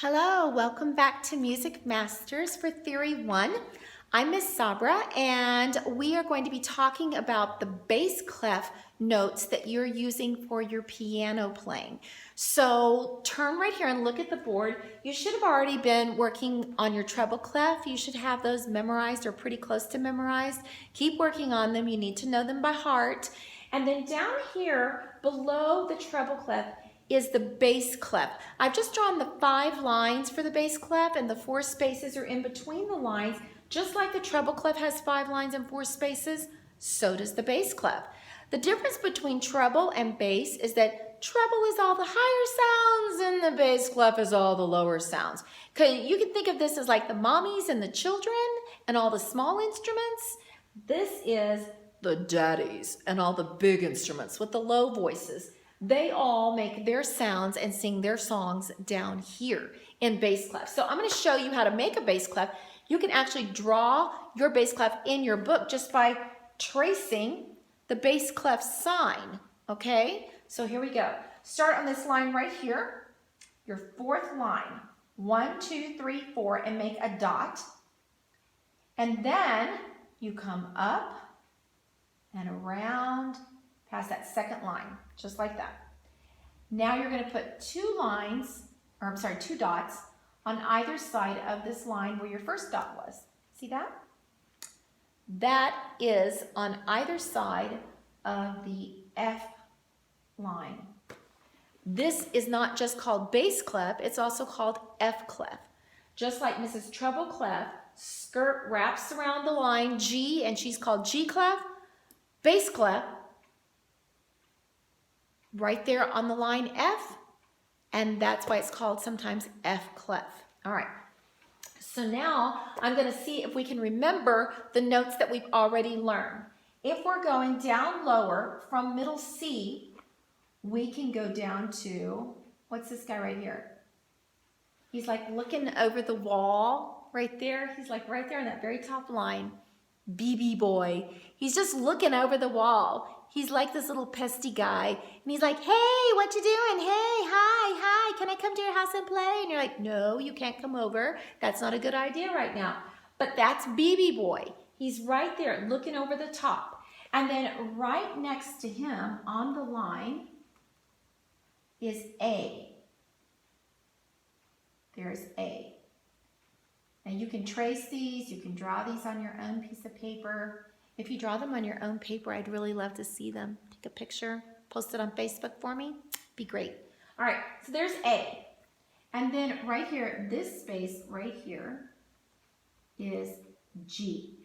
Hello, welcome back to Music Masters for Theory 1. I'm Miss Sabra, and we are going to be talking about the bass clef notes that you're using for your piano playing. So turn right here and look at the board. You should have already been working on your treble clef. You should have those memorized or pretty close to memorized. Keep working on them. You need to know them by heart. And then down here below the treble clef is the bass clef. I've just drawn the 5 lines for the bass clef, and the 4 spaces are in between the lines. Just like the treble clef has 5 lines and 4 spaces, so does the bass clef. The difference between treble and bass is that treble is all the higher sounds and the bass clef is all the lower sounds. You can think of this as like the mommies and the children and all the small instruments. This is the daddies and all the big instruments with the low voices. They all make their sounds and sing their songs down here in bass clef. So I'm going to show you how to make a bass clef. You can actually draw your bass clef in your book just by tracing the bass clef sign, okay? So here we go. Start on this line right here, your 4th line. 1, 2, 3, 4, and make a dot. And then you come up and around past that 2nd line, just like that. Now you're going to put 2 dots on either side of this line where your first dot was. See that? That is on either side of the F line. This is not just called bass clef, it's also called F clef. Just like Mrs. Treble Clef, skirt wraps around the line G and she's called G clef, bass clef right there on the line F, and that's why it's called sometimes F clef. All right, so now I'm going to see if we can remember the notes that we've already learned. If we're going down lower from middle C, we can go down to, what's this guy right here? He's like looking over the wall right there. He's like right there in that very top line. BB boy. He's just looking over the wall. He's like this little pesty guy. And he's like, hey, what you doing? Hey, hi, can I come to your house and play? And you're like, no, you can't come over. That's not a good idea right now. But that's BB boy. He's right there looking over the top. And then right next to him on the line is A. There's A. Now you can trace these, you can draw these on your own piece of paper. If you draw them on your own paper, I'd really love to see them. Take a picture, post it on Facebook for me. Be great. All right, so there's A. And then right here, this space right here is G.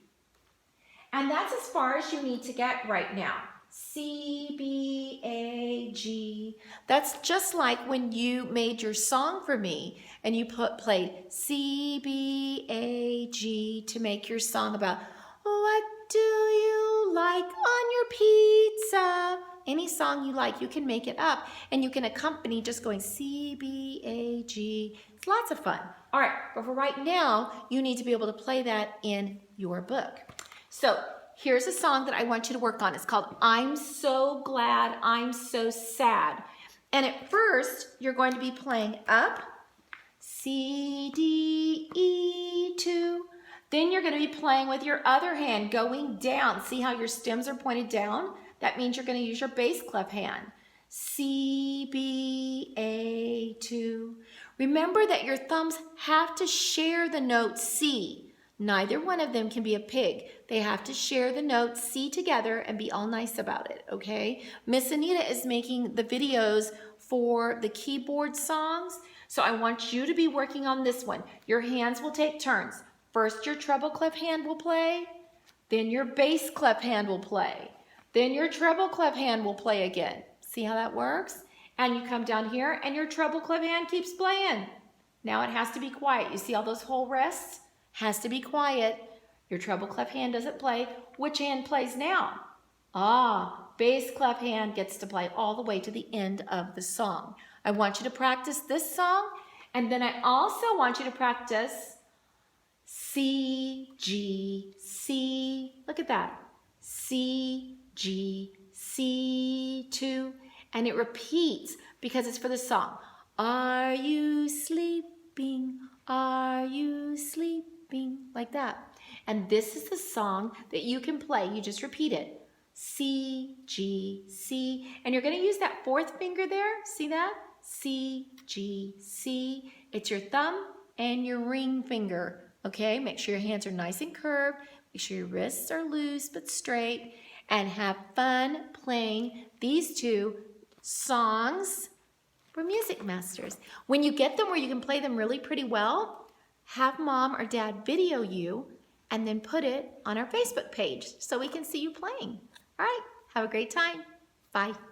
And that's as far as you need to get right now. C, B, A, G. That's just like when you made your song for me and you played C, B, A, G to make your song about what do you like on your pizza? Any song you like, you can make it up and you can accompany just going C, B, A, G. It's lots of fun. All right, but for right now, you need to be able to play that in your book. So here's a song that I want you to work on. It's called I'm So Glad I'm So Sad. And at first, you're going to be playing up, C, D, E, 2. Then you're going to be playing with your other hand going down. See how your stems are pointed down? That means you're going to use your bass clef hand. C, B, A, 2. Remember that your thumbs have to share the note C. Neither one of them can be a pig. They have to share the note C together and be all nice about it, okay? Miss Anita is making the videos for the keyboard songs, so I want you to be working on this one. Your hands will take turns. First, your treble clef hand will play, then your bass clef hand will play, then your treble clef hand will play again. See how that works? And you come down here and your treble clef hand keeps playing. Now it has to be quiet. You see all those whole rests? Has to be quiet. Your treble clef hand doesn't play. Which hand plays now? Bass clef hand gets to play all the way to the end of the song. I want you to practice this song, and then I also want you to practice C, G, C. Look at that. C, G, C, 2. And it repeats because it's for the song. Are you sleeping? like that. And this is the song that you can play. You just repeat it. C, G, C. And you're going to use that fourth finger there. See that? C, G, C. It's your thumb and your ring finger. Okay, make sure your hands are nice and curved. Make sure your wrists are loose but straight. And have fun playing these two songs for Music Masters. When you get them where you can play them really pretty well, have mom or dad video you and then put it on our Facebook page so we can see you playing. All right, have a great time. Bye.